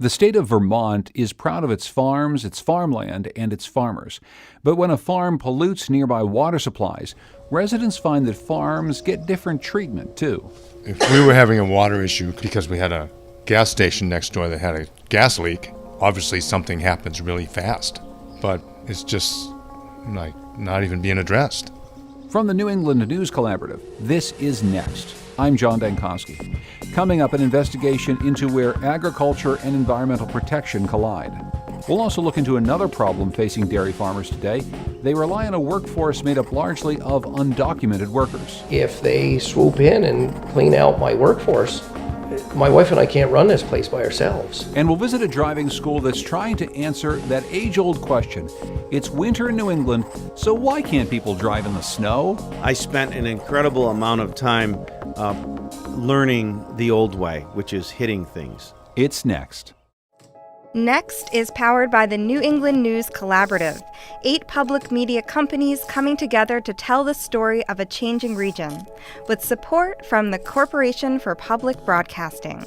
The state of Vermont is proud of its farms, its farmland, and its farmers. But when a farm pollutes nearby water supplies, residents find that farms get different treatment, too. If we were having a water issue because we had a gas station next door that had a gas leak, obviously something happens really fast. But it's just not even being addressed. From the New England News Collaborative, this is Next. I'm John Dankosky. Coming up, an investigation into where agriculture and environmental protection collide. We'll also look into another problem facing dairy farmers today. They rely on a workforce made up largely of undocumented workers. If they swoop in and clean out my workforce, my wife and I can't run this place by ourselves. And we'll visit a driving school that's trying to answer that age-old question. It's winter in New England, so why can't people drive in the snow? I spent an incredible amount of time learning the old way, which is hitting things. It's next. Next is powered by the New England News Collaborative, 8 public media companies coming together to tell the story of a changing region, with support from the Corporation for Public Broadcasting.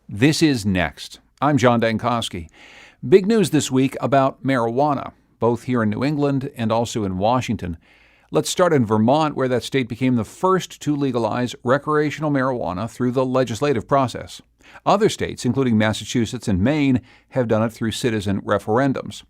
This is Next. I'm John Dankosky. Big news this week about marijuana, both here in New England and also in Washington. Let's start in Vermont, where that state became the first to legalize recreational marijuana through the legislative process. Other states, including Massachusetts and Maine, have done it through citizen referendums.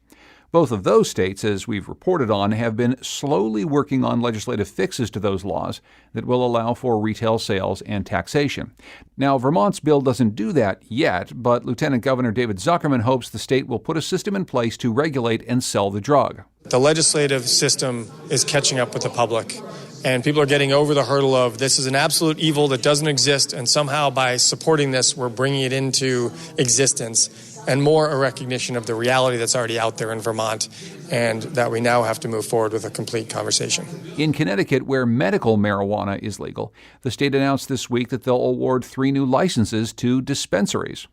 Both of those states, as we've reported on, have been slowly working on legislative fixes to those laws that will allow for retail sales and taxation. Now, Vermont's bill doesn't do that yet, but Lieutenant Governor David Zuckerman hopes the state will put a system in place to regulate and sell the drug. The legislative system is catching up with the public, and people are getting over the hurdle of this is an absolute evil that doesn't exist, and somehow by supporting this, we're bringing it into existence, and more a recognition of the reality that's already out there in Vermont, and that we now have to move forward with a complete conversation. In Connecticut, where medical marijuana is legal, the state announced this week that they'll award 3 new licenses to dispensaries.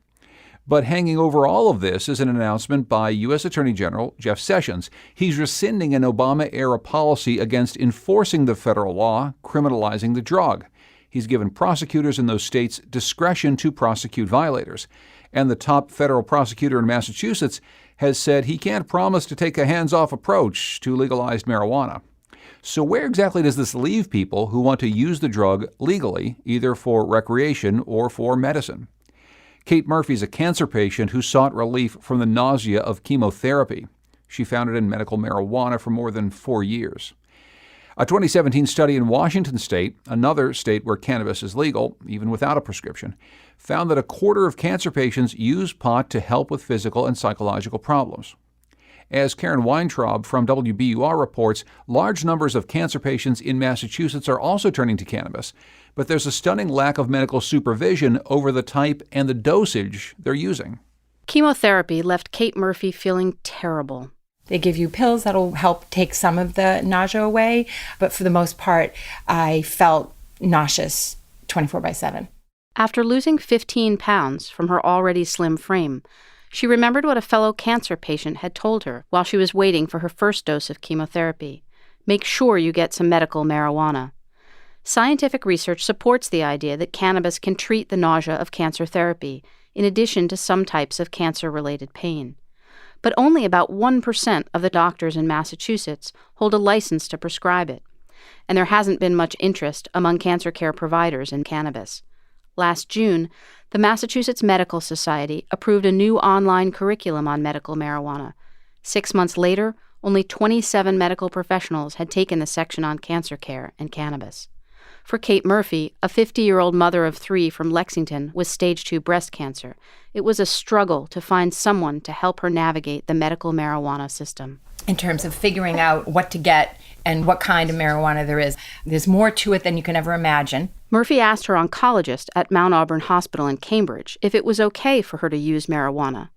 But hanging over all of this is an announcement by U.S. Attorney General Jeff Sessions. He's rescinding an Obama-era policy against enforcing the federal law criminalizing the drug. He's given prosecutors in those states discretion to prosecute violators. And the top federal prosecutor in Massachusetts has said he can't promise to take a hands-off approach to legalized marijuana. So where exactly does this leave people who want to use the drug legally, either for recreation or for medicine? Kate Murphy's a cancer patient who sought relief from the nausea of chemotherapy. She found it in medical marijuana for more than 4 years. A 2017 study in Washington state, another state where cannabis is legal, even without a prescription, found that a quarter of cancer patients use pot to help with physical and psychological problems. As Karen Weintraub from WBUR reports, large numbers of cancer patients in Massachusetts are also turning to cannabis, but there's a stunning lack of medical supervision over the type and the dosage they're using. Chemotherapy left Kate Murphy feeling terrible. They give you pills that'll help take some of the nausea away, but for the most part, I felt nauseous 24/7. After losing 15 pounds from her already slim frame, she remembered what a fellow cancer patient had told her while she was waiting for her first dose of chemotherapy. Make sure you get some medical marijuana. Scientific research supports the idea that cannabis can treat the nausea of cancer therapy, in addition to some types of cancer-related pain. But only about 1% of the doctors in Massachusetts hold a license to prescribe it, and there hasn't been much interest among cancer care providers in cannabis. Last June, the Massachusetts Medical Society approved a new online curriculum on medical marijuana. 6 months later, only 27 medical professionals had taken the section on cancer care and cannabis. For Kate Murphy, a 50-year-old mother of 3 from Lexington with stage 2 breast cancer, it was a struggle to find someone to help her navigate the medical marijuana system. In terms of figuring out what to get and what kind of marijuana there is, there's more to it than you can ever imagine. Murphy asked her oncologist at Mount Auburn Hospital in Cambridge if it was okay for her to use marijuana.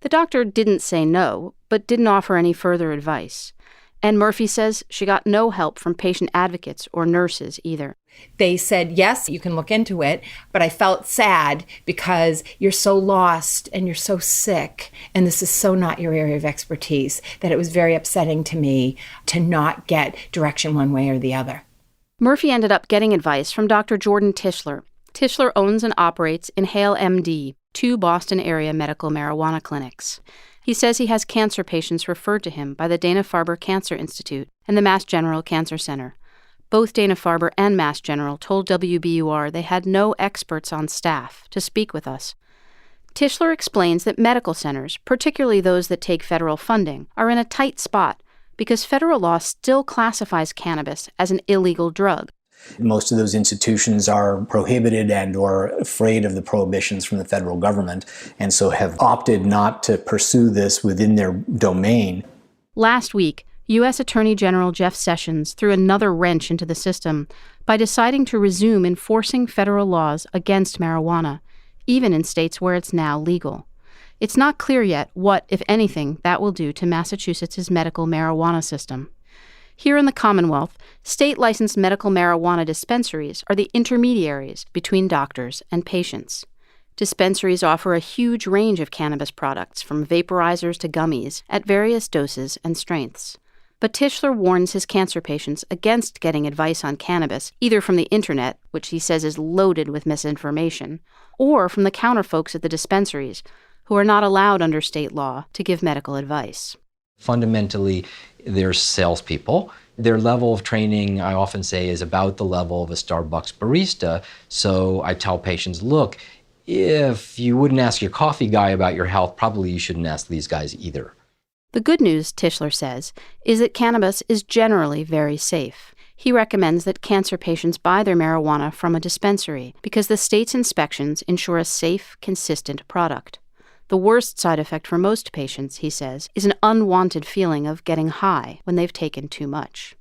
The doctor didn't say no, but didn't offer any further advice. And Murphy says she got no help from patient advocates or nurses either. They said, yes, you can look into it, but I felt sad because you're so lost and you're so sick, and this is so not your area of expertise, that it was very upsetting to me to not get direction one way or the other. Murphy ended up getting advice from Dr. Jordan Tischler. Tischler owns and operates Inhale MD, 2 Boston area medical marijuana clinics. He says he has cancer patients referred to him by the Dana-Farber Cancer Institute and the Mass General Cancer Center. Both Dana-Farber and Mass General told WBUR they had no experts on staff to speak with us. Tischler explains that medical centers, particularly those that take federal funding, are in a tight spot because federal law still classifies cannabis as an illegal drug. Most of those institutions are prohibited and or afraid of the prohibitions from the federal government, and so have opted not to pursue this within their domain. Last week, U.S. Attorney General Jeff Sessions threw another wrench into the system by deciding to resume enforcing federal laws against marijuana, even in states where it's now legal. It's not clear yet what, if anything, that will do to Massachusetts' medical marijuana system. Here in the Commonwealth, state-licensed medical marijuana dispensaries are the intermediaries between doctors and patients. Dispensaries offer a huge range of cannabis products, from vaporizers to gummies, at various doses and strengths. But Tischler warns his cancer patients against getting advice on cannabis, either from the internet, which he says is loaded with misinformation, or from the counterfolks at the dispensaries, who are not allowed under state law to give medical advice. Fundamentally, they're salespeople. Their level of training, I often say, is about the level of a Starbucks barista. So I tell patients, look, if you wouldn't ask your coffee guy about your health, probably you shouldn't ask these guys either. The good news, Tischler says, is that cannabis is generally very safe. He recommends that cancer patients buy their marijuana from a dispensary because the state's inspections ensure a safe, consistent product. The worst side effect for most patients, he says, is an unwanted feeling of getting high when they've taken too much.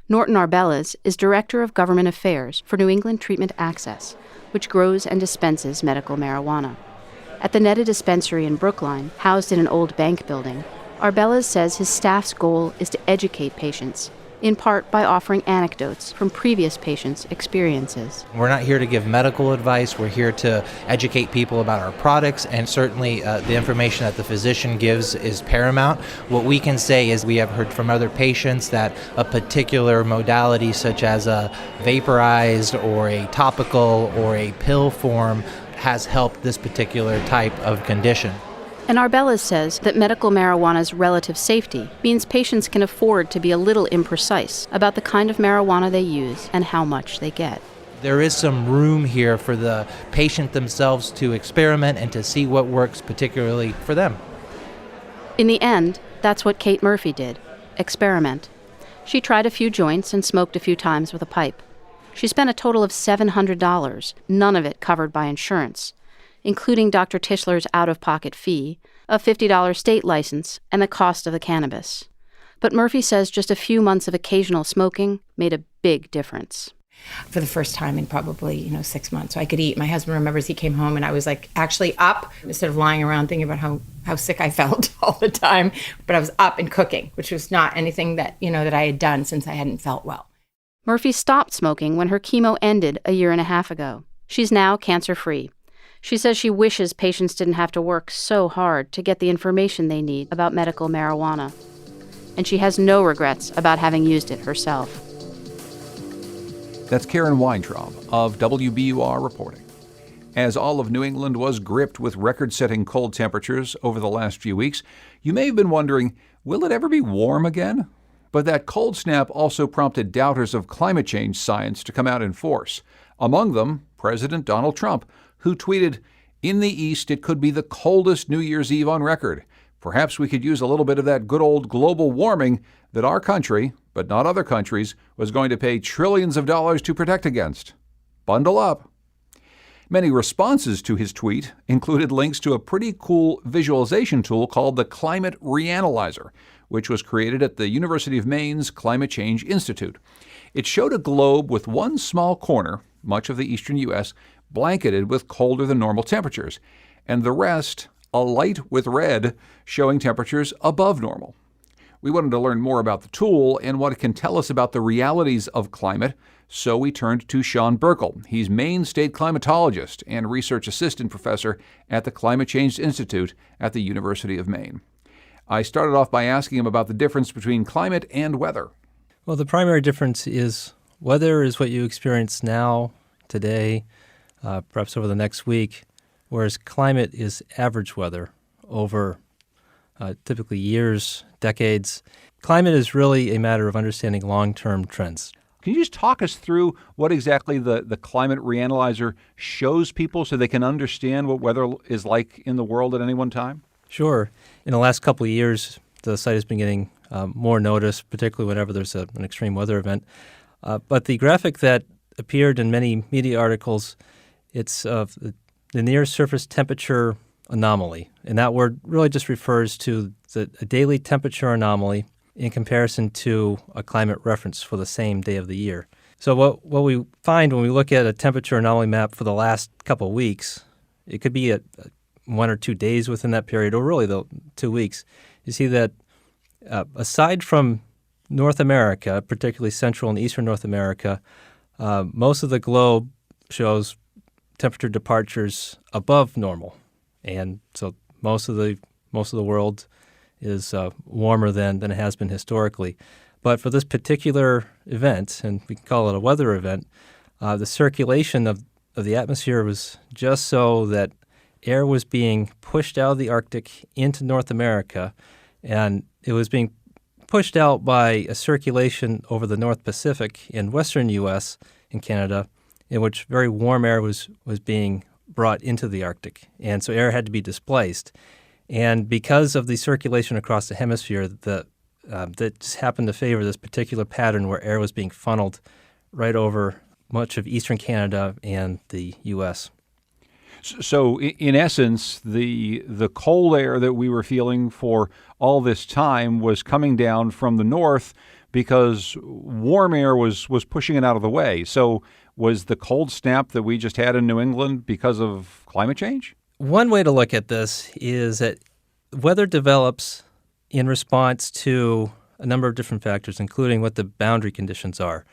Norton Arbelas is Director of Government Affairs for New England Treatment Access, which grows and dispenses medical marijuana. At the Netta Dispensary in Brookline, housed in an old bank building, Arbelas says his staff's goal is to educate patients, in part by offering anecdotes from previous patients' experiences. We're not here to give medical advice. We're here to educate people about our products, and certainly the information that the physician gives is paramount. What we can say is we have heard from other patients that a particular modality, such as a vaporized or a topical or a pill form, has helped this particular type of condition. And Arbelas says that medical marijuana's relative safety means patients can afford to be a little imprecise about the kind of marijuana they use and how much they get. There is some room here for the patient themselves to experiment and to see what works particularly for them. In the end, that's what Kate Murphy did, experiment. She tried a few joints and smoked a few times with a pipe. She spent a total of $700, none of it covered by insurance, including Dr. Tischler's out-of-pocket fee, a $50 state license, and the cost of the cannabis. But Murphy says just a few months of occasional smoking made a big difference. For the first time in probably, 6 months. So I could eat. My husband remembers he came home and I was actually up instead of lying around thinking about how sick I felt all the time. But I was up and cooking, which was not anything that, that I had done since I hadn't felt well. Murphy stopped smoking when her chemo ended a year and a half ago. She's now cancer-free. She says she wishes patients didn't have to work so hard to get the information they need about medical marijuana. And she has no regrets about having used it herself. That's Karen Weintraub of WBUR reporting. As all of New England was gripped with record-setting cold temperatures over the last few weeks, you may have been wondering, will it ever be warm again? But that cold snap also prompted doubters of climate change science to come out in force. Among them, President Donald Trump, who tweeted, "In the East, it could be the coldest New Year's Eve on record. Perhaps we could use a little bit of that good old global warming that our country, but not other countries, was going to pay trillions of dollars to protect against. Bundle up." Many responses to his tweet included links to a pretty cool visualization tool called the Climate Reanalyzer, which was created at the University of Maine's Climate Change Institute. It showed a globe with one small corner, much of the eastern U.S., blanketed with colder than normal temperatures, and the rest alight with red, showing temperatures above normal. We wanted to learn more about the tool and what it can tell us about the realities of climate, so we turned to Sean Burkle. He's Maine State climatologist and research assistant professor at the Climate Change Institute at the University of Maine. I started off by asking him about the difference between climate and weather. Well, the primary difference is weather is what you experience now, today, perhaps over the next week, whereas climate is average weather over typically years, decades. Climate is really a matter of understanding long-term trends. Can you just talk us through what exactly the climate reanalyzer shows people so they can understand what weather is like in the world at any one time? Sure. In the last couple of years, the site has been getting more notice, particularly whenever there's an extreme weather event. But the graphic that appeared in many media articles, it's the near surface temperature anomaly. And that word really just refers to a daily temperature anomaly in comparison to a climate reference for the same day of the year. So what we find when we look at a temperature anomaly map for the last couple of weeks, it could be at 1 or 2 days within that period, or really the 2 weeks, you see that aside from North America, particularly Central and Eastern North America, most of the globe shows temperature departures above normal. And so most of the world is warmer than it has been historically. But for this particular event, and we can call it a weather event, the circulation of the atmosphere was just so that air was being pushed out of the Arctic into North America, and it was being pushed out by a circulation over the North Pacific in western U.S. and Canada, in which very warm air was being brought into the Arctic. And so air had to be displaced. And because of the circulation across the hemisphere, that just happened to favor this particular pattern where air was being funneled right over much of eastern Canada and the U.S. So in essence, the cold air that we were feeling for all this time was coming down from the north because warm air was pushing it out of the way. So was the cold snap that we just had in New England because of climate change? One way to look at this is that weather develops in response to a number of different factors, including what the boundary conditions are.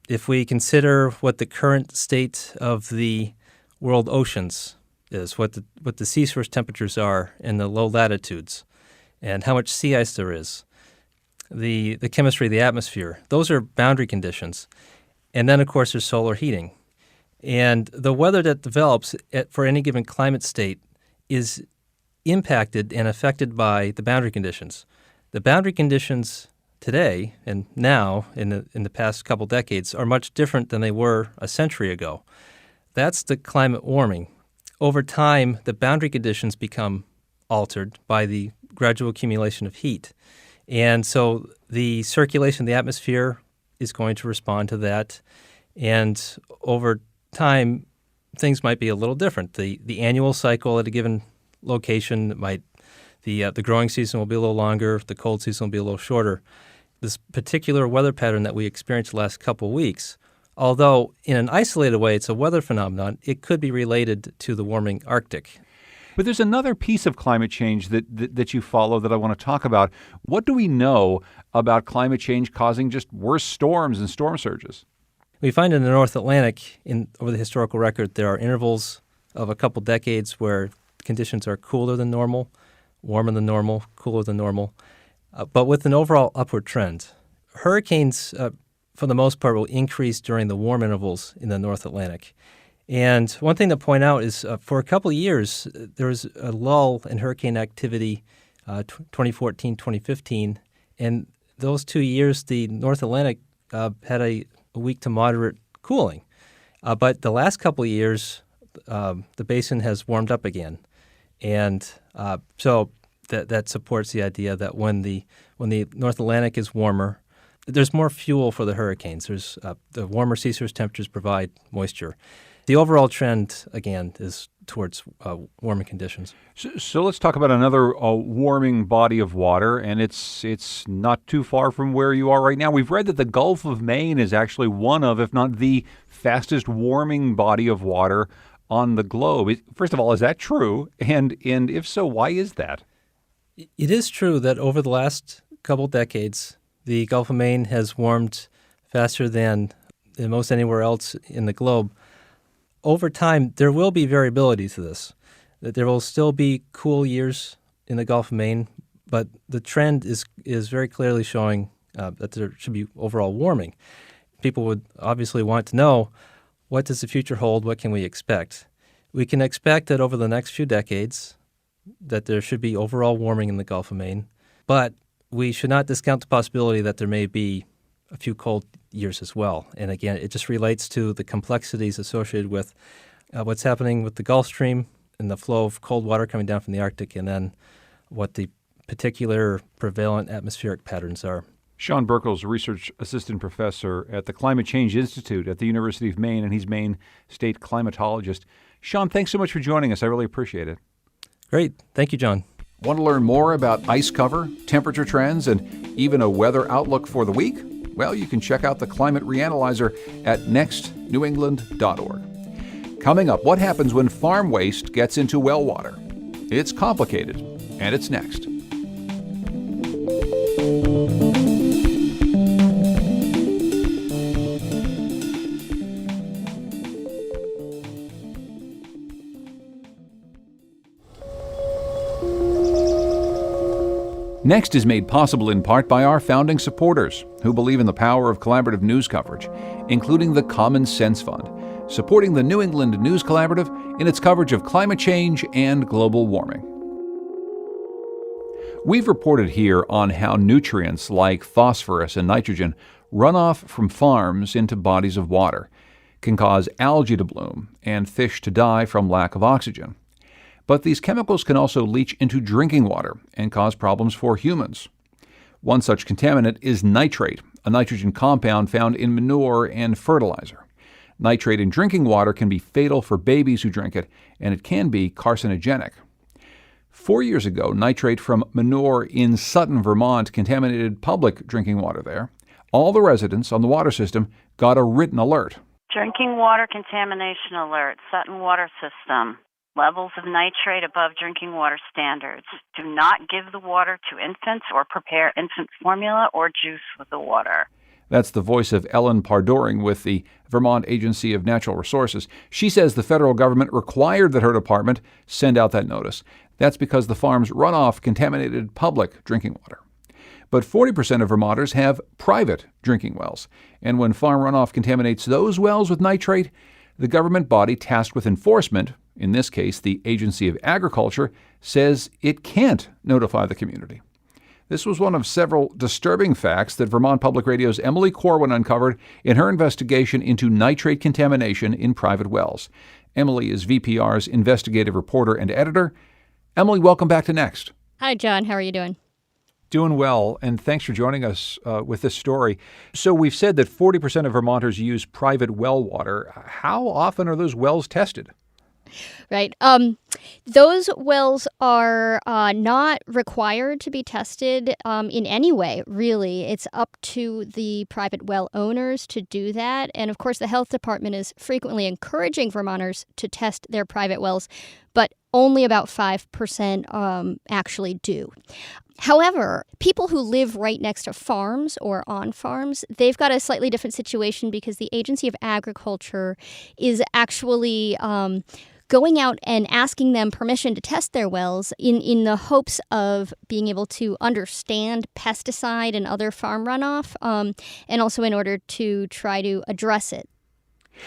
If we consider what the current state of the world oceans is, what the sea surface temperatures are in the low latitudes, and how much sea ice there is, the chemistry of the atmosphere, those are boundary conditions. And then, of course, there's solar heating. And the weather that develops for any given climate state is impacted and affected by the boundary conditions. The boundary conditions today and now in the past couple decades are much different than they were a century ago. That's the climate warming. Over time, the boundary conditions become altered by the gradual accumulation of heat. And so the circulation of the atmosphere is going to respond to that. And over time, things might be a little different. The annual cycle at a given location the growing season will be a little longer, the cold season will be a little shorter. This particular weather pattern that we experienced the last couple of weeks, although in an isolated way it's a weather phenomenon, it could be related to the warming Arctic. But there's another piece of climate change that you follow that I want to talk about. What do we know about climate change causing just worse storms and storm surges? We find in the North Atlantic, over the historical record, there are intervals of a couple decades where conditions are cooler than normal, warmer than normal, cooler than normal, but with an overall upward trend. Hurricanes, for the most part, will increase during the warm intervals in the North Atlantic. And one thing to point out is for a couple of years, there was a lull in hurricane activity, 2014, 2015, and those 2 years, the North Atlantic had a weak to moderate cooling. But the last couple of years, the basin has warmed up again. And so that supports the idea that when the North Atlantic is warmer, there's more fuel for the hurricanes. There's the warmer sea surface temperatures provide moisture. The overall trend, again, is towards warming conditions. So let's talk about another warming body of water, and it's not too far from where you are right now. We've read that the Gulf of Maine is actually one of, if not the fastest warming body of water on the globe. First of all, is that true? And if so, why is that? It is true that over the last couple decades, the Gulf of Maine has warmed faster than most anywhere else in the globe. Over time, there will be variability to this. That there will still be cool years in the Gulf of Maine, but the trend is very clearly showing that there should be overall warming. People would obviously want to know, what does the future hold? What can we expect? We can expect that over the next few decades that there should be overall warming in the Gulf of Maine, but we should not discount the possibility that there may be a few cold years as well. And again, it just relates to the complexities associated with what's happening with the Gulf Stream and the flow of cold water coming down from the Arctic, and then what the particular prevalent atmospheric patterns are. Sean Burkle's research assistant professor at the Climate Change Institute at the University of Maine, and he's Maine state climatologist. Sean, thanks so much for joining us. I really appreciate it. Great. Thank you, John. Want to learn more about ice cover, temperature trends, and even a weather outlook for the week? Well, you can check out the Climate Reanalyzer at nextnewengland.org. Coming up, what happens when farm waste gets into well water? It's complicated, and it's next. Next is made possible in part by our founding supporters who believe in the power of collaborative news coverage, including the Common Sense Fund, supporting the New England News Collaborative in its coverage of climate change and global warming. We've reported here on how nutrients like phosphorus and nitrogen run off from farms into bodies of water, can cause algae to bloom and fish to die from lack of oxygen. But these chemicals can also leach into drinking water and cause problems for humans. One such contaminant is nitrate, a nitrogen compound found in manure and fertilizer. Nitrate in drinking water can be fatal for babies who drink it, and it can be carcinogenic. 4 years ago, nitrate from manure in Sutton, Vermont, contaminated public drinking water there. All the residents on the water system got a written alert. Drinking water contamination alert, Sutton Water System. Levels of nitrate above drinking water standards. Do not give the water to infants or prepare infant formula or juice with the water. That's the voice of Ellen Pardoring with the Vermont Agency of Natural Resources. She says the federal government required that her department send out that notice. That's because the farm's runoff contaminated public drinking water. But 40% of Vermonters have private drinking wells. And when farm runoff contaminates those wells with nitrate, the government body tasked with enforcement, in this case the Agency of Agriculture, says it can't notify the community. This was one of several disturbing facts that Vermont Public Radio's Emily Corwin uncovered in her investigation into nitrate contamination in private wells. Emily is VPR's investigative reporter and editor. Emily, welcome back to Next. Hi, John. How are you doing? Doing well, and thanks for joining us with this story. So we've said that 40% of Vermonters use private well water. How often are those wells tested? Right. Those wells are not required to be tested in any way, really. It's up to the private well owners to do that. And of course, the health department is frequently encouraging Vermonters to test their private wells, but only about 5% actually do. However, people who live right next to farms or on farms, they've got a slightly different situation because the Agency of Agriculture is actually going out and asking them permission to test their wells in the hopes of being able to understand pesticide and other farm runoff, and also in order to try to address it.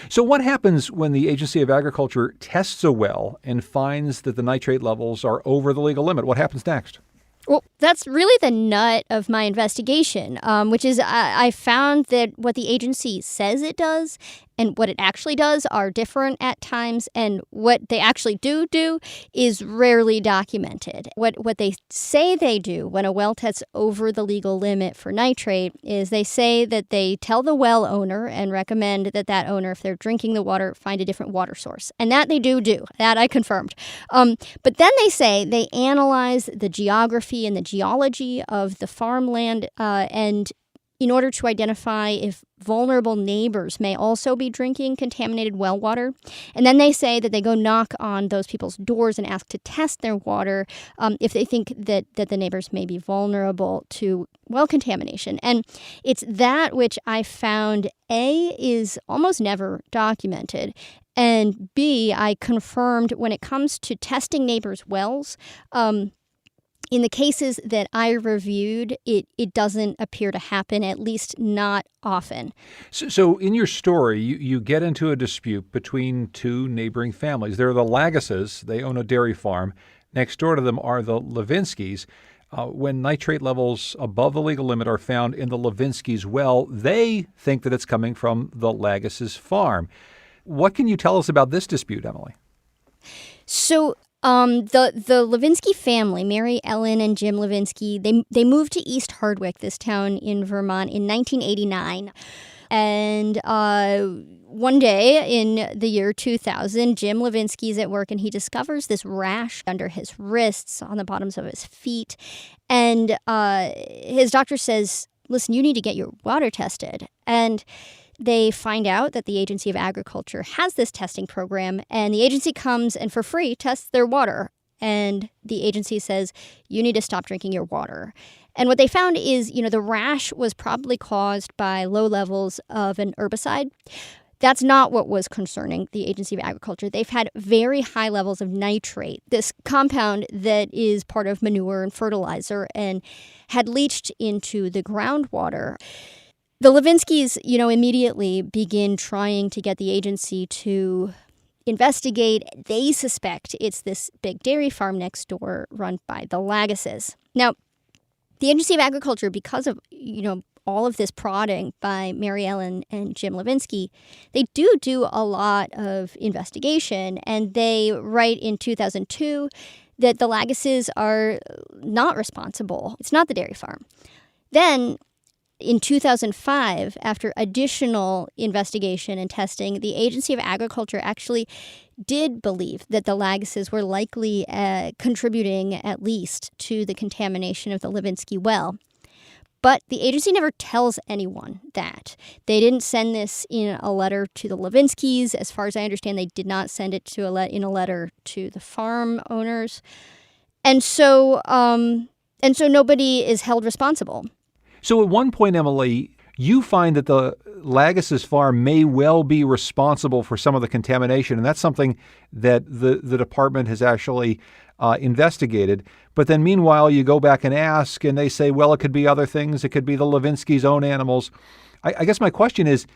So what happens when the Agency of Agriculture tests a well and finds that the nitrate levels are over the legal limit? What happens next? Well, that's really the nut of my investigation, which is I found that what the agency says it does and what it actually does are different at times, and what they actually do is rarely documented. What they say they do when a well tests over the legal limit for nitrate is they say that they tell the well owner and recommend that owner, if they're drinking the water, find a different water source. And that they do. That I confirmed. But then they say they analyze the geography and the geology of the farmland and in order to identify if vulnerable neighbors may also be drinking contaminated well water. And then they say that they go knock on those people's doors and ask to test their water if they think that the neighbors may be vulnerable to well contamination. And it's that which I found, A, is almost never documented, and B, I confirmed when it comes to testing neighbors' wells, In the cases that I reviewed, it doesn't appear to happen, at least not often. So in your story, you get into a dispute between two neighboring families. They're the Lagases. They own a dairy farm. Next door to them are the Levinskys. When nitrate levels above the legal limit are found in the Levinskys' well, they think that it's coming from the Lagases' farm. What can you tell us about this dispute, Emily? So the Levinsky family, Mary Ellen and Jim Levinsky, they moved to East Hardwick, this town in Vermont, in 1989. And one day in the year 2000, Jim Levinsky's at work and he discovers this rash under his wrists, on the bottoms of his feet. And his doctor says, listen, you need to get your water tested. And they find out that the Agency of Agriculture has this testing program, and the agency comes and for free tests their water. And the agency says, you need to stop drinking your water. And what they found is, the rash was probably caused by low levels of an herbicide. That's not what was concerning the Agency of Agriculture. They've had very high levels of nitrate, this compound that is part of manure and fertilizer, and had leached into the groundwater. The Levinskys, immediately begin trying to get the agency to investigate. They suspect it's this big dairy farm next door run by the Lagases. Now, the Agency of Agriculture, because of, all of this prodding by Mary Ellen and Jim Levinsky, they do a lot of investigation, and they write in 2002 that the Lagases are not responsible. It's not the dairy farm. Then, in 2005, after additional investigation and testing, the Agency of Agriculture actually did believe that the Lagases were likely contributing at least to the contamination of the Levinsky well. But the agency never tells anyone that. They didn't send this in a letter to the Levinskys. As far as I understand, they did not send it in a letter to the farm owners. And so nobody is held responsible. So at one point, Emily, you find that the Lagases farm may well be responsible for some of the contamination, and that's something that the department has actually investigated. But then meanwhile, you go back and ask, and they say, well, it could be other things. It could be the Levinskys' own animals. I guess my question is,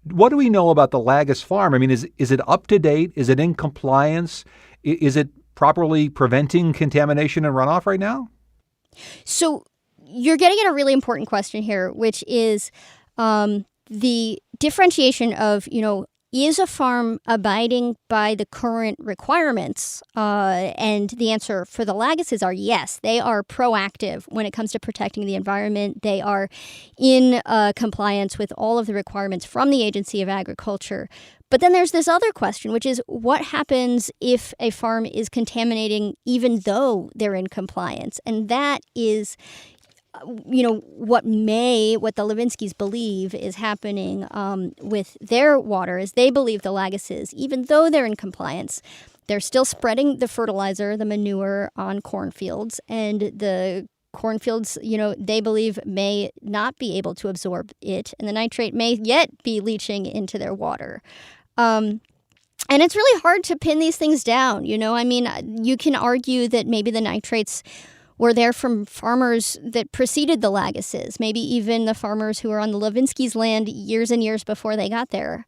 what do we know about the Lagas farm? I mean, is it up to date? Is it in compliance? Is it properly preventing contamination and runoff right now? So you're getting at a really important question here, which is the differentiation of, is a farm abiding by the current requirements? And the answer for the Lagases are yes. They are proactive when it comes to protecting the environment. They are in compliance with all of the requirements from the Agency of Agriculture. But then there's this other question, which is what happens if a farm is contaminating even though they're in compliance? And that is what the Levinskys believe is happening with their water is they believe the Lagases, even though they're in compliance, they're still spreading the fertilizer, the manure on cornfields, and the cornfields, they believe may not be able to absorb it, and the nitrate may yet be leaching into their water. And it's really hard to pin these things down, you can argue that maybe the nitrates were there from farmers that preceded the Lagases, maybe even the farmers who were on the Levinskys' land years and years before they got there.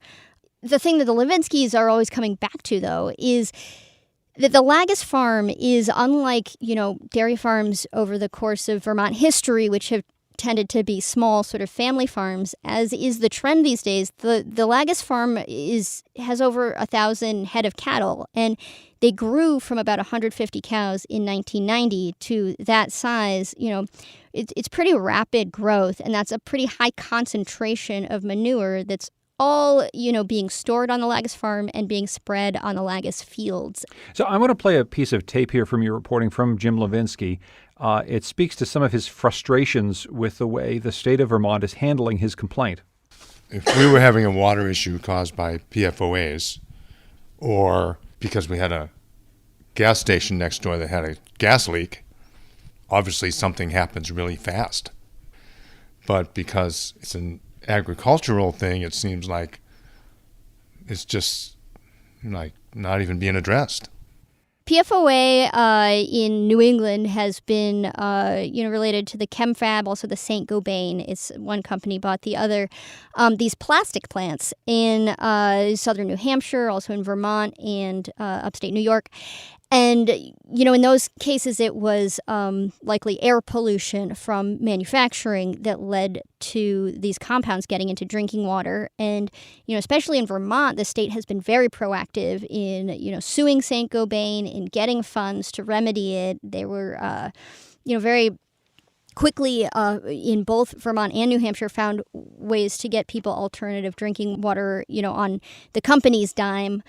The thing that the Levinskys are always coming back to, though, is that the Lagas farm is unlike, dairy farms over the course of Vermont history, which have tended to be small sort of family farms, as is the trend these days. The Lagas farm has over 1,000 head of cattle, and they grew from about 150 cows in 1990 to that size. It's pretty rapid growth, and that's a pretty high concentration of manure that's all, being stored on the Lagas farm and being spread on the Lagas fields. So I want to play a piece of tape here from your reporting from Jim Levinsky. It speaks to some of his frustrations with the way the state of Vermont is handling his complaint. If we were having a water issue caused by PFOAs, or because we had a gas station next door that had a gas leak, obviously something happens really fast. But because it's an agricultural thing, it seems like it's just like not even being addressed. PFOA in New England has been, related to the ChemFab, also the St. Gobain. It's one company bought the other. These plastic plants in southern New Hampshire, also in Vermont and upstate New York. And, in those cases, it was likely air pollution from manufacturing that led to these compounds getting into drinking water. And, especially in Vermont, the state has been very proactive in, suing St. Gobain, in getting funds to remedy it. They were, very quickly in both Vermont and New Hampshire found ways to get people alternative drinking water, on the company's dime.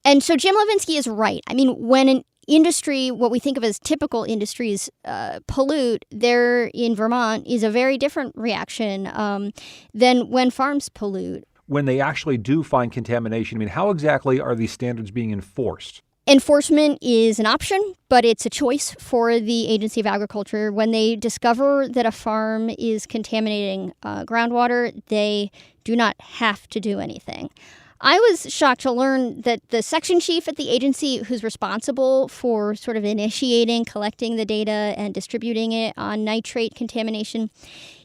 And so Jim Levinsky is right. I mean, when an industry, what we think of as typical industries, pollute, there in Vermont is a very different reaction than when farms pollute. When they actually do find contamination, I mean, how exactly are these standards being enforced? Enforcement is an option, but it's a choice for the Agency of Agriculture. When they discover that a farm is contaminating groundwater, they do not have to do anything. I was shocked to learn that the section chief at the agency who's responsible for sort of initiating, collecting the data and distributing it on nitrate contamination,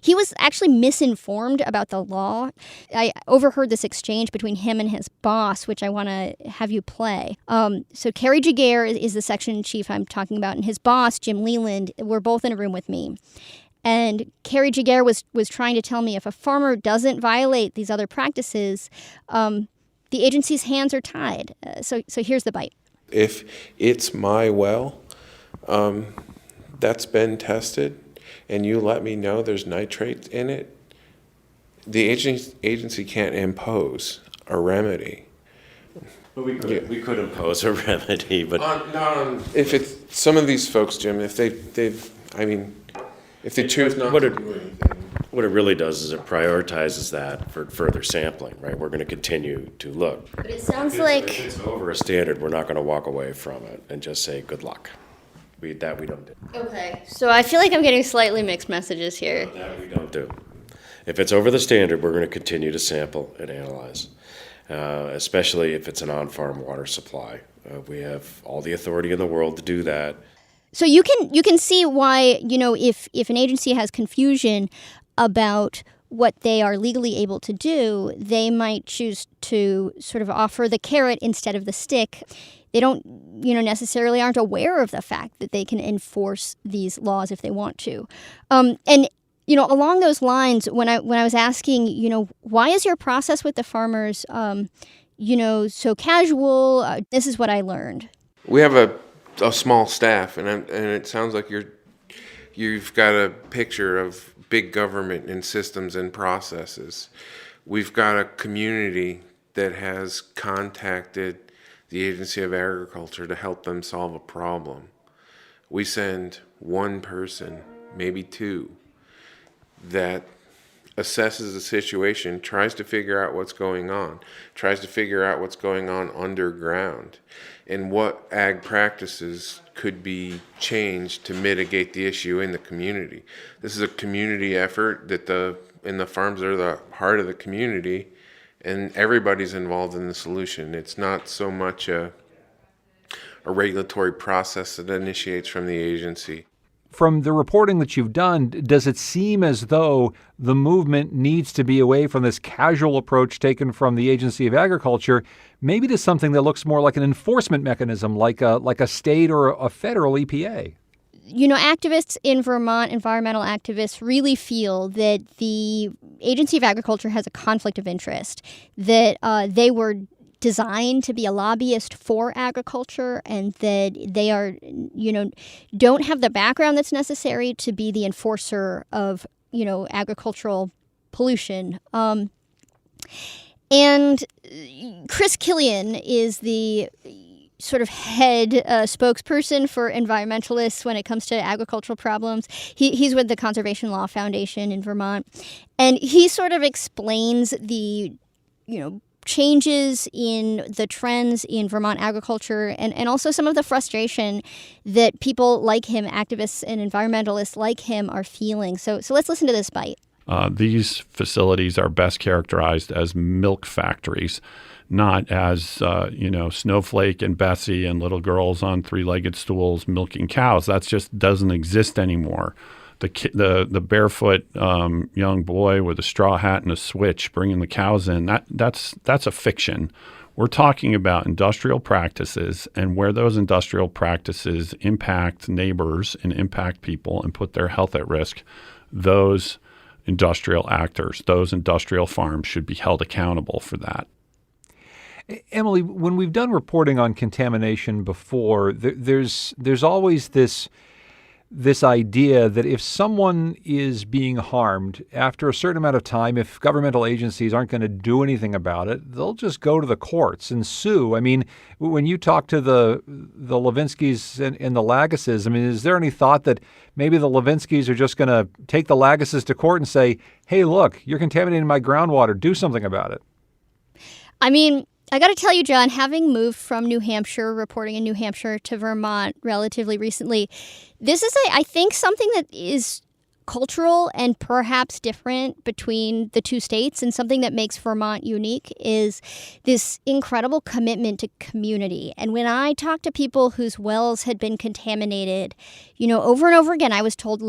he was actually misinformed about the law. I overheard this exchange between him and his boss, which I want to have you play. So Kerry Jaguar is the section chief I'm talking about, and his boss, Jim Leland, were both in a room with me. And Kerry Jaguar was trying to tell me if a farmer doesn't violate these other practices, the agency's hands are tied. So here's the bite. If it's my well that's been tested and you let me know there's nitrate in it, the agency can't impose a remedy. But we could impose a remedy, but if it's some of these folks, Jim, if they choose not to do anything. What it really does is it prioritizes that for further sampling, right? We're going to continue to look. But it sounds like if it's over a standard, we're not going to walk away from it and just say good luck. We don't do. Okay, so I feel like I'm getting slightly mixed messages here. That we don't do. If it's over the standard, we're going to continue to sample and analyze, especially if it's an on-farm water supply. We have all the authority in the world to do that. So you can see why, if an agency has confusion about what they are legally able to do, they might choose to sort of offer the carrot instead of the stick. They don't, necessarily aren't aware of the fact that they can enforce these laws if they want to. And along those lines, when I was asking, why is your process with the farmers, so casual? This is what I learned. We have a small staff, and it sounds like you've got a picture of big government and systems and processes. We've got a community that has contacted the Agency of Agriculture to help them solve a problem. We send one person, maybe two, that assesses the situation, tries to figure out what's going on, tries to figure out what's going on underground, and what ag practices could be changed to mitigate the issue in the community. This is a community effort that the farms are the heart of the community, and everybody's involved in the solution. It's not so much a regulatory process that initiates from the agency. From the reporting that you've done, does it seem as though the movement needs to be away from this casual approach taken from the Agency of Agriculture, maybe to something that looks more like an enforcement mechanism, like a state or a federal EPA? Activists in Vermont, environmental activists, really feel that the Agency of Agriculture has a conflict of interest, that they were designed to be a lobbyist for agriculture, and that they are, don't have the background that's necessary to be the enforcer of, agricultural pollution. And Chris Killian is the sort of head spokesperson for environmentalists when it comes to agricultural problems. He's with the Conservation Law Foundation in Vermont, and he sort of explains the, changes in the trends in Vermont agriculture, and also some of the frustration that people like him, activists and environmentalists like him, are feeling. So let's listen to this bite. These facilities are best characterized as milk factories. not as, Snowflake and Bessie and little girls on three-legged stools milking cows. That just doesn't exist anymore. The barefoot young boy with a straw hat and a switch bringing the cows in, that's a fiction. We're talking about industrial practices and where those industrial practices impact neighbors and impact people and put their health at risk. Those industrial actors, those industrial farms should be held accountable for that. Emily, when we've done reporting on contamination before, there's always this idea that if someone is being harmed, after a certain amount of time, if governmental agencies aren't going to do anything about it, they'll just go to the courts and sue. I mean, when you talk to the Levinskys and the Lagases, I mean, is there any thought that maybe the Levinskys are just going to take the Lagases to court and say, hey, look, you're contaminating my groundwater, do something about it? I mean, I got to tell you, John, having moved from New Hampshire, reporting in New Hampshire, to Vermont relatively recently, this is, I think, something that is cultural and perhaps different between the two states, and something that makes Vermont unique is this incredible commitment to community. And when I talked to people whose wells had been contaminated, over and over again, I was told,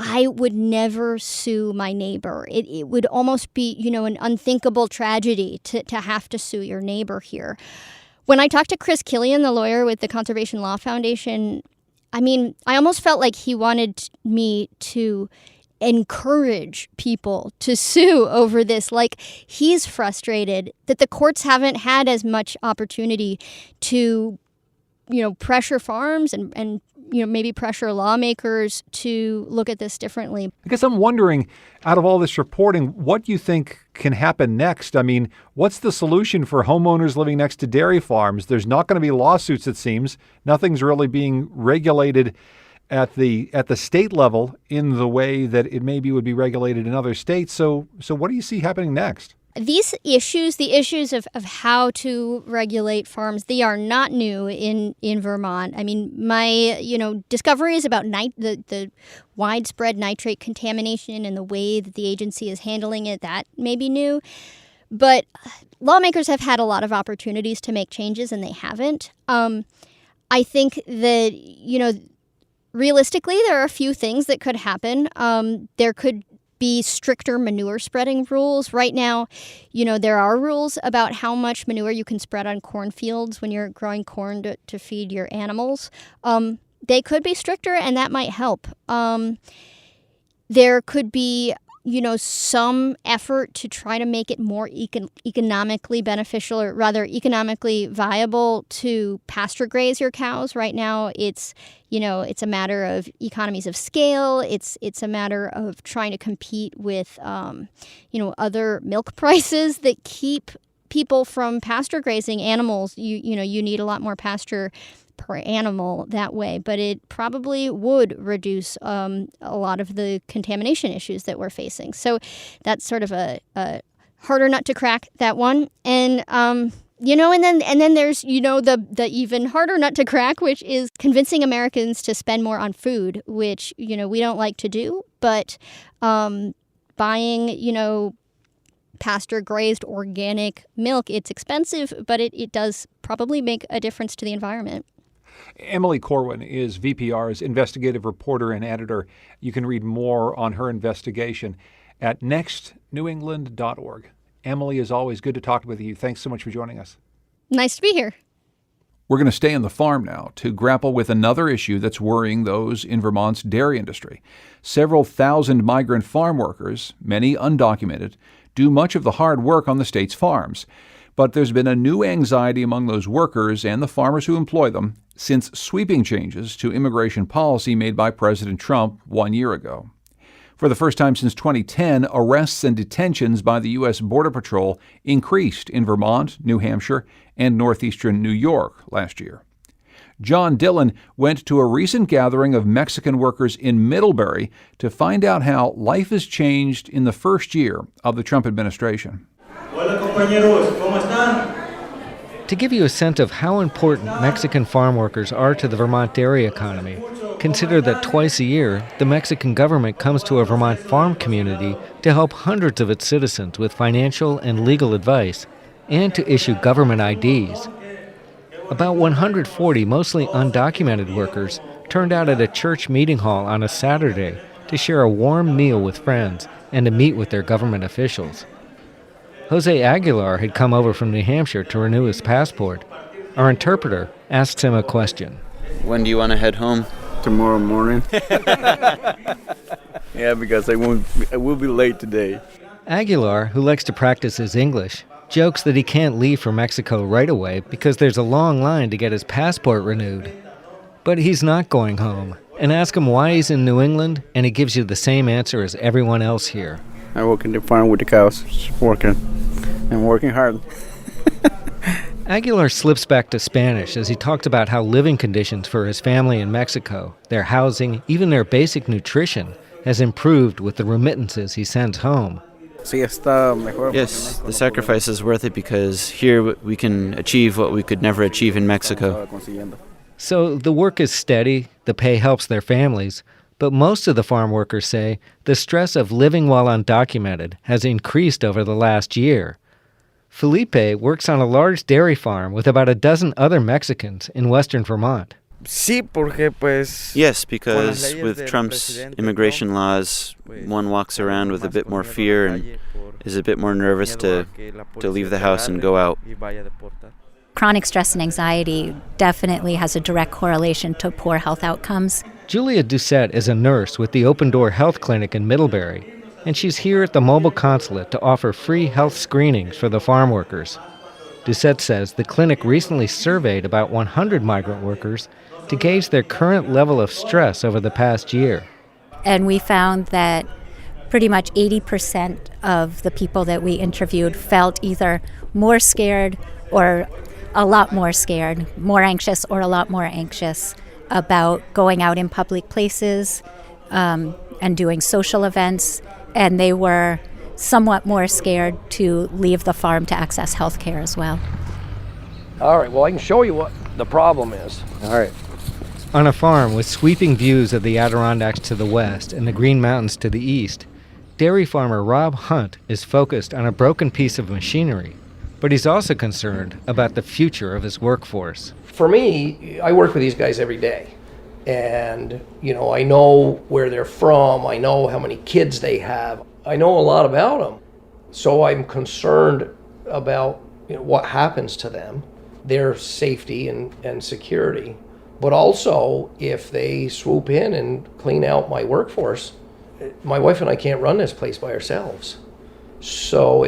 I would never sue my neighbor. It would almost be, an unthinkable tragedy to have to sue your neighbor here. When I talked to Chris Killian, the lawyer with the Conservation Law Foundation, I mean, I almost felt like he wanted me to encourage people to sue over this. Like, he's frustrated that the courts haven't had as much opportunity to, pressure farms and maybe pressure lawmakers to look at this differently. I guess I'm wondering, out of all this reporting, what you think can happen next? I mean, what's the solution for homeowners living next to dairy farms? There's not going to be lawsuits, it seems. Nothing's really being regulated at the state level in the way that it maybe would be regulated in other states. So what do you see happening next? These issues, the issues of how to regulate farms, they are not new in Vermont. I mean, my, discoveries about the widespread nitrate contamination and the way that the agency is handling it, that may be new. But lawmakers have had a lot of opportunities to make changes, and they haven't. I think that, realistically, there are a few things that could happen. There could be stricter manure spreading rules. Right now, there are rules about how much manure you can spread on cornfields when you're growing corn to feed your animals. They could be stricter, and that might help. There could be, some effort to try to make it more economically beneficial, or rather economically viable, to pasture graze your cows. Right now, it's a matter of economies of scale. It's a matter of trying to compete with, other milk prices that keep people from pasture grazing animals. You need a lot more pasture per animal that way, but it probably would reduce a lot of the contamination issues that we're facing. So that's sort of a harder nut to crack, that one. And and then there's the even harder nut to crack, which is convincing Americans to spend more on food, which we don't like to do, but buying pasture grazed organic milk, it's expensive, but it does probably make a difference to the environment. Emily Corwin is VPR's investigative reporter and editor. You can read more on her investigation at nextnewengland.org. Emily, as always, good to talk with you. Thanks so much for joining us. Nice to be here. We're going to stay on the farm now to grapple with another issue that's worrying those in Vermont's dairy industry. Several thousand migrant farm workers, many undocumented, do much of the hard work on the state's farms. But there's been a new anxiety among those workers and the farmers who employ them since sweeping changes to immigration policy made by President Trump 1 year ago. For the first time since 2010, arrests and detentions by the U.S. Border Patrol increased in Vermont, New Hampshire, and northeastern New York last year. John Dillon went to a recent gathering of Mexican workers in Middlebury to find out how life has changed in the first year of the Trump administration. Hola, compañeros, ¿cómo están? To give you a sense of how important Mexican farm workers are to the Vermont dairy economy, consider that twice a year, the Mexican government comes to a Vermont farm community to help hundreds of its citizens with financial and legal advice. and to issue government IDs. About 140 mostly undocumented workers turned out at a church meeting hall on a Saturday to share a warm meal with friends and to meet with their government officials. Jose Aguilar had come over from New Hampshire to renew his passport. Our interpreter asks him a question. When do you want to head home? Tomorrow morning. Yeah, because I will be late today. Aguilar, who likes to practice his English, jokes that he can't leave for Mexico right away because there's a long line to get his passport renewed. But he's not going home. And ask him why he's in New England, and he gives you the same answer as everyone else here. I work in the farm with the cows, just working. I'm working hard. Aguilar slips back to Spanish as he talks about how living conditions for his family in Mexico, their housing, even their basic nutrition, has improved with the remittances he sends home. Yes, the sacrifice is worth it because here we can achieve what we could never achieve in Mexico. So the work is steady, the pay helps their families, but most of the farm workers say the stress of living while undocumented has increased over the last year. Felipe works on a large dairy farm with about a dozen other Mexicans in western Vermont. Yes, because with Trump's immigration laws, one walks around with a bit more fear and is a bit more nervous to leave the house and go out. Chronic stress and anxiety definitely has a direct correlation to poor health outcomes. Julia Doucette is a nurse with the Open Door Health Clinic in Middlebury, and she's here at the mobile consulate to offer free health screenings for the farm workers. Doucette says the clinic recently surveyed about 100 migrant workers to gauge their current level of stress over the past year. And we found that pretty much 80% of the people that we interviewed felt either more scared or a lot more scared, more anxious or a lot more anxious about going out in public places and doing social events, and they were somewhat more scared to leave the farm to access health care as well. All right, well, I can show you what the problem is. All right. On a farm with sweeping views of the Adirondacks to the west and the Green Mountains to the east, dairy farmer Rob Hunt is focused on a broken piece of machinery, but he's also concerned about the future of his workforce. For me, I work with these guys every day. And, I know where they're from. I know how many kids they have. I know a lot about them. So I'm concerned about what happens to them, their safety and security. But also, if they swoop in and clean out my workforce, my wife and I can't run this place by ourselves. So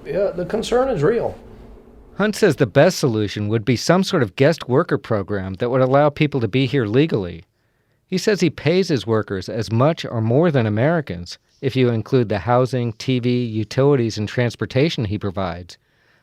the concern is real. Hunt says the best solution would be some sort of guest worker program that would allow people to be here legally. He says he pays his workers as much or more than Americans if you include the housing, TV, utilities, and transportation he provides.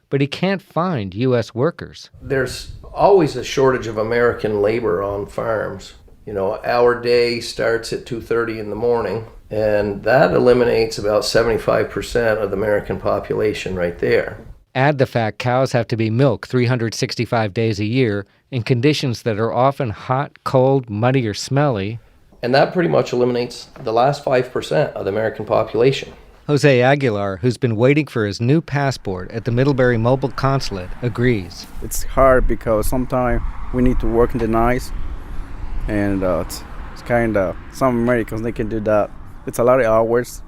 But he can't find U.S. workers. There's always a shortage of American labor on farms. Our day starts at 2:30 in the morning, and that eliminates about 75% of the American population right there. Add the fact cows have to be milked 365 days a year in conditions that are often hot, cold, muddy, or smelly. And that pretty much eliminates the last 5% of the American population. Jose Aguilar, who's been waiting for his new passport at the Middlebury Mobile Consulate, agrees. It's hard because sometimes we need to work in the nights, and it's kind of, some Americans, they can do that. It's a lot of hours,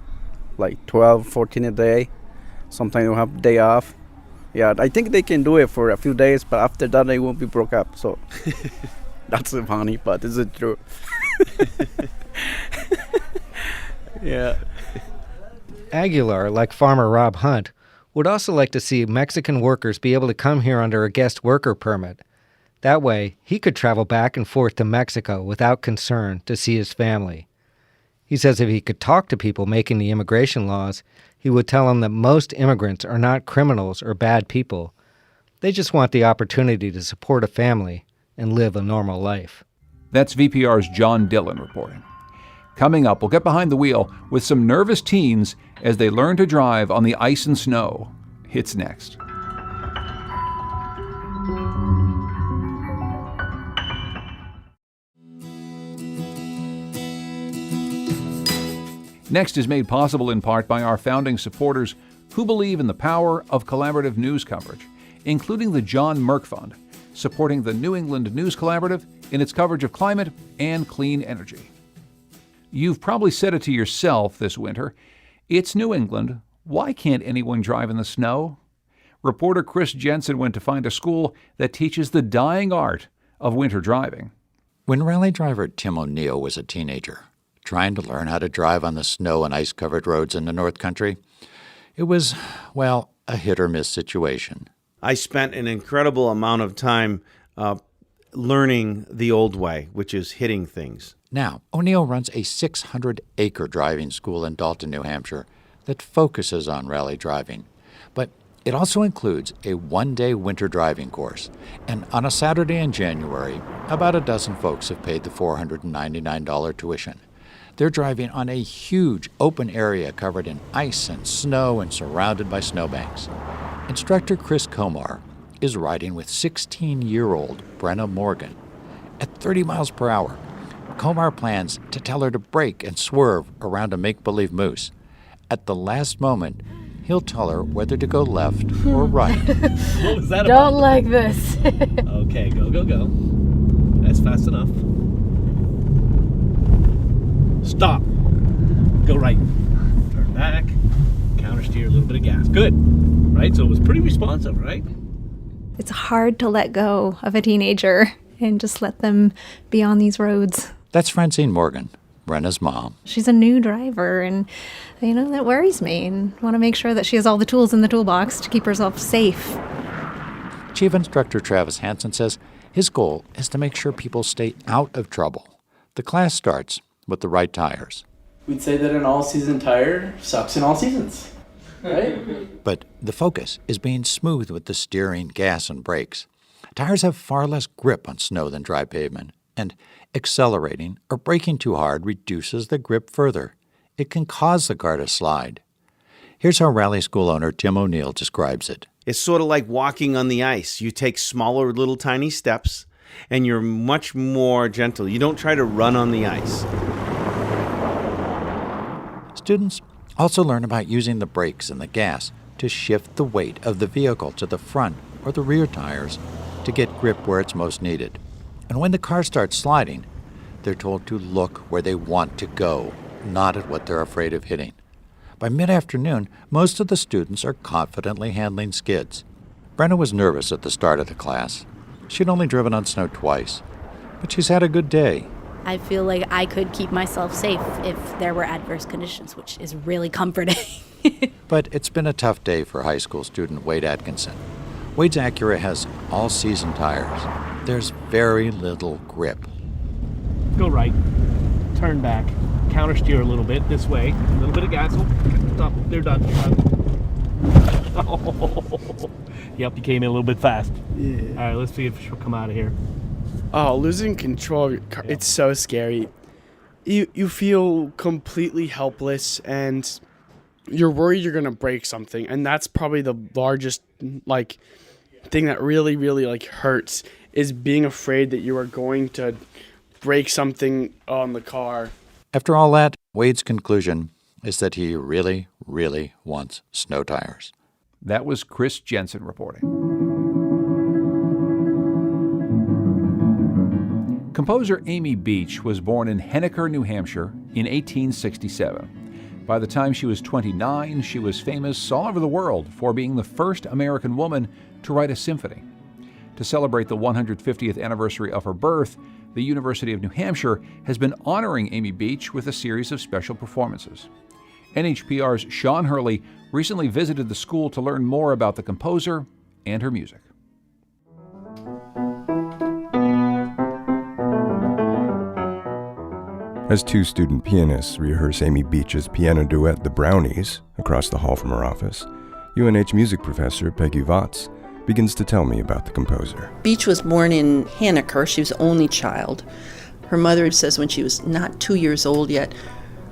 like 12, 14 a day. Sometimes you have a day off. Yeah, I think they can do it for a few days, but after that they won't be broke up. So that's funny, but this is true. Yeah. Aguilar, like farmer Rob Hunt, would also like to see Mexican workers be able to come here under a guest worker permit. That way, he could travel back and forth to Mexico without concern to see his family. He says if he could talk to people making the immigration laws, he would tell them that most immigrants are not criminals or bad people. They just want the opportunity to support a family and live a normal life. That's VPR's John Dillon reporting. Coming up, we'll get behind the wheel with some nervous teens as they learn to drive on the ice and snow. It's next. Next is made possible in part by our founding supporters, who believe in the power of collaborative news coverage, including the John Merck Fund, supporting the New England News Collaborative in its coverage of climate and clean energy. You've probably said it to yourself this winter. It's New England. Why can't anyone drive in the snow? Reporter Chris Jensen went to find a school that teaches the dying art of winter driving. When rally driver Tim O'Neill was a teenager, trying to learn how to drive on the snow and ice-covered roads in the North Country, it was, well, a hit-or-miss situation. I spent an incredible amount of time learning the old way, which is hitting things. Now, O'Neill runs a 600-acre driving school in Dalton, New Hampshire that focuses on rally driving. But it also includes a one-day winter driving course. And on a Saturday in January, about a dozen folks have paid the $499 tuition. They're driving on a huge open area covered in ice and snow and surrounded by snowbanks. Instructor Chris Komar is riding with 16-year-old Brenna Morgan. At 30 miles per hour, Komar plans to tell her to brake and swerve around a make-believe moose. At the last moment, he'll tell her whether to go left or right. What was that about? Don't like this. Okay, go, go, go. That's fast enough. Stop. Go right. Turn back. Counter steer, a little bit of gas. Good. Right? So it was pretty responsive, right? It's hard to let go of a teenager and just let them be on these roads. That's Francine Morgan, Brenna's mom. She's a new driver, and, that worries me, and want to make sure that she has all the tools in the toolbox to keep herself safe. Chief Instructor Travis Hansen says his goal is to make sure people stay out of trouble. The class starts with the right tires. We'd say that an all-season tire sucks in all seasons, right? But the focus is being smooth with the steering, gas, and brakes. Tires have far less grip on snow than dry pavement, and accelerating or braking too hard reduces the grip further. It can cause the car to slide. Here's how rally school owner Tim O'Neill describes it. It's sort of like walking on the ice. You take smaller, little tiny steps, and you're much more gentle. You don't try to run on the ice. Students also learn about using the brakes and the gas to shift the weight of the vehicle to the front or the rear tires to get grip where it's most needed. And when the car starts sliding, they're told to look where they want to go, not at what they're afraid of hitting. By mid-afternoon, most of the students are confidently handling skids. Brenna was nervous at the start of the class. She'd only driven on snow twice, but she's had a good day. I feel like I could keep myself safe if there were adverse conditions, which is really comforting. But it's been a tough day for high school student Wade Atkinson. Wade's Acura has all-season tires. There's very little grip. Go right. Turn back. Counter steer a little bit this way. A little bit of gas. Oh, stop. They're done. Oh. Yep, you came in a little bit fast. Yeah. All right, let's see if she'll come out of here. Oh, losing control of your car, it's so scary. You feel completely helpless, and you're worried you're going to break something, and that's probably the largest thing that really hurts, is being afraid that you are going to break something on the car. After all that, Wade's conclusion is that he really wants snow tires. That was Chris Jensen reporting. Composer Amy Beach was born in Henniker, New Hampshire in 1867. By the time she was 29, she was famous all over the world for being the first American woman to write a symphony. To celebrate the 150th anniversary of her birth, the University of New Hampshire has been honoring Amy Beach with a series of special performances. NHPR's Sean Hurley recently visited the school to learn more about the composer and her music. As two student pianists rehearse Amy Beach's piano duet, The Brownies, across the hall from her office, UNH music professor Peggy Watts begins to tell me about the composer. Beach was born in Henniker. She was the only child. Her mother says when she was not 2 years old yet,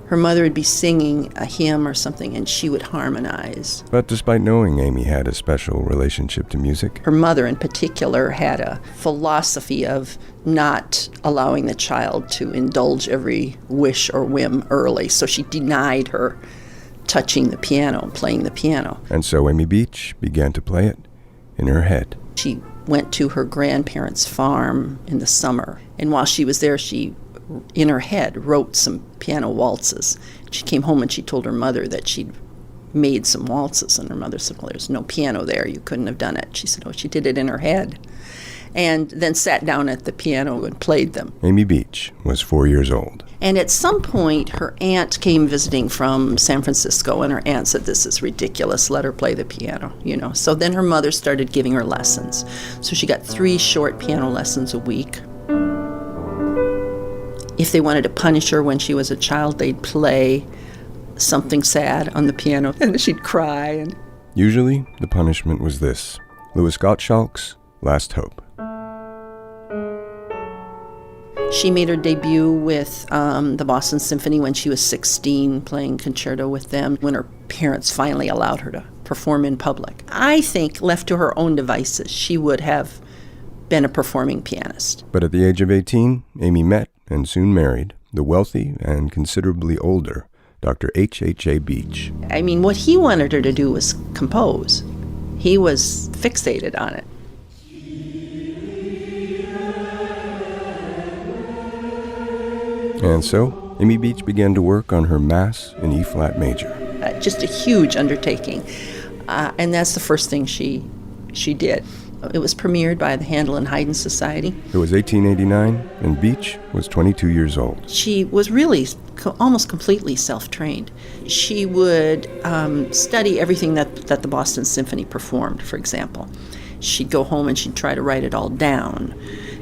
her mother would be singing a hymn or something, and she would harmonize. But despite knowing Amy had a special relationship to music, her mother in particular had a philosophy of not allowing the child to indulge every wish or whim early, so she denied her touching the piano, playing the piano. And so Amy Beach began to play it in her head. She went to her grandparents' farm in the summer, and while she was there, she, in her head, wrote some piano waltzes. She came home and she told her mother that she'd made some waltzes, and her mother said, well, there's no piano there, you couldn't have done it. She said, oh, she did it in her head, and then sat down at the piano and played them. Amy Beach was 4 years old. And at some point, her aunt came visiting from San Francisco, and her aunt said, this is ridiculous, let her play the piano, you know. So then her mother started giving her lessons. So she got 3 short piano lessons a week. If they wanted to punish her when she was a child, they'd play something sad on the piano, and she'd cry. And usually, the punishment was this: Louis Gottschalk's Last Hope. She made her debut with the Boston Symphony when she was 16, playing concerto with them, when her parents finally allowed her to perform in public. I think, left to her own devices, she would have been a performing pianist. But at the age of 18, Amy met and soon married the wealthy and considerably older Dr. H.H.A. Beach. I mean, what he wanted her to do was compose. He was fixated on it. And so, Amy Beach began to work on her Mass in E-flat major. Just a huge undertaking. And that's the first thing she did. It was premiered by the Handel and Haydn Society. It was 1889, and Beach was 22 years old. She was really almost completely self-trained. She would study everything that the Boston Symphony performed, for example. She'd go home and she'd try to write it all down.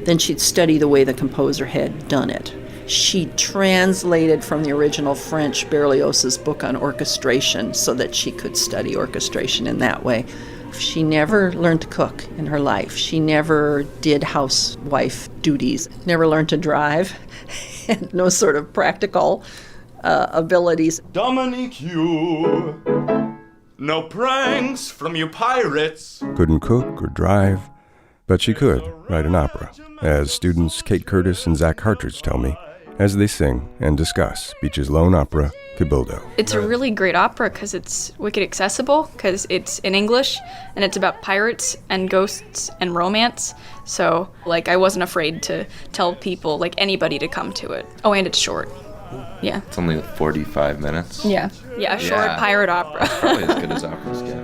Then she'd study the way the composer had done it. She translated from the original French Berlioz's book on orchestration so that she could study orchestration in that way. She never learned to cook in her life. She never did housewife duties, never learned to drive, and no sort of practical abilities. Dominique, you, no pranks from you pirates. Couldn't cook or drive, but she could write an opera, as students Kate Curtis and Zach Hartridge tell me, as they sing and discuss Beach's lone opera, Cabildo. It's a really great opera because it's wicked accessible, because it's in English, and it's about pirates and ghosts and romance. So, I wasn't afraid to tell people, anybody to come to it. Oh, and it's short. Yeah. It's only 45 minutes. Yeah, short pirate opera. Probably as good as operas get.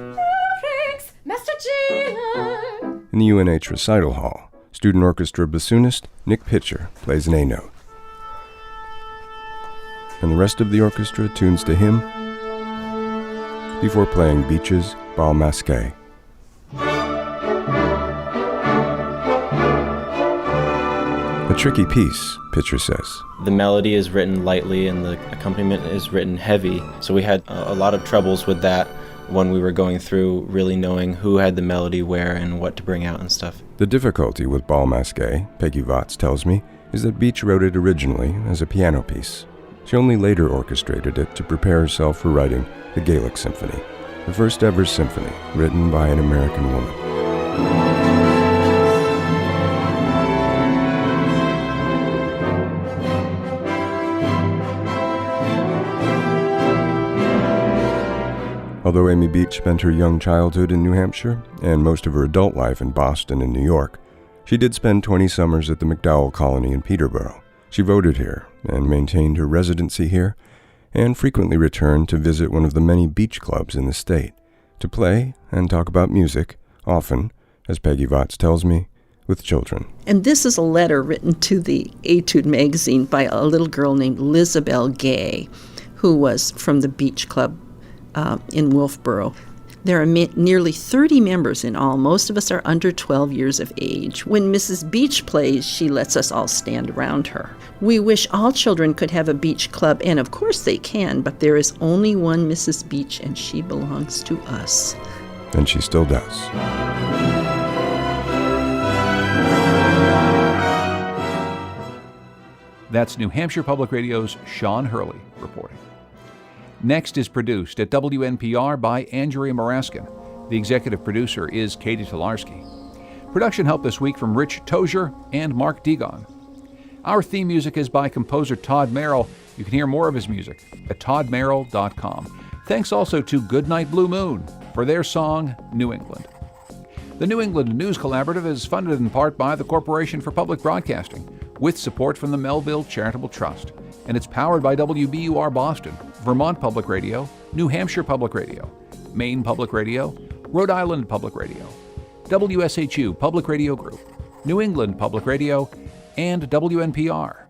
In the UNH recital hall, student orchestra bassoonist Nick Pitcher plays an A note. And the rest of the orchestra tunes to him before playing Beach's Bal Masqué. A tricky piece, Pitcher says. The melody is written lightly and the accompaniment is written heavy, so we had a lot of troubles with that when we were going through really knowing who had the melody where and what to bring out and stuff. The difficulty with Bal Masqué, Peggy Watts tells me, is that Beach wrote it originally as a piano piece. She only later orchestrated it to prepare herself for writing the Gaelic Symphony, the first ever symphony written by an American woman. Although Amy Beach spent her young childhood in New Hampshire and most of her adult life in Boston and New York, she did spend 20 summers at the MacDowell Colony in Peterborough. She voted here and maintained her residency here, and frequently returned to visit one of the many beach clubs in the state, to play and talk about music, often, as Peggy Watts tells me, with children. And this is a letter written to the Etude magazine by a little girl named Lizabelle Gay, who was from the beach club in Wolfboro. There are nearly 30 members in all. Most of us are under 12 years of age. When Mrs. Beach plays, she lets us all stand around her. We wish all children could have a beach club, and of course they can, but there is only one Mrs. Beach, and she belongs to us. And she still does. That's New Hampshire Public Radio's Sean Hurley reporting. Next is produced at WNPR by Andrea Maraskin. The executive producer is Katie Tolarski. Production help this week from Rich Tozier and Mark Degon. Our theme music is by composer Todd Merrill. You can hear more of his music at toddmerrill.com. Thanks also to Goodnight Blue Moon for their song, New England. The New England News Collaborative is funded in part by the Corporation for Public Broadcasting, with support from the Melville Charitable Trust, and it's powered by WBUR Boston, Vermont Public Radio, New Hampshire Public Radio, Maine Public Radio, Rhode Island Public Radio, WSHU Public Radio Group, New England Public Radio, and WNPR.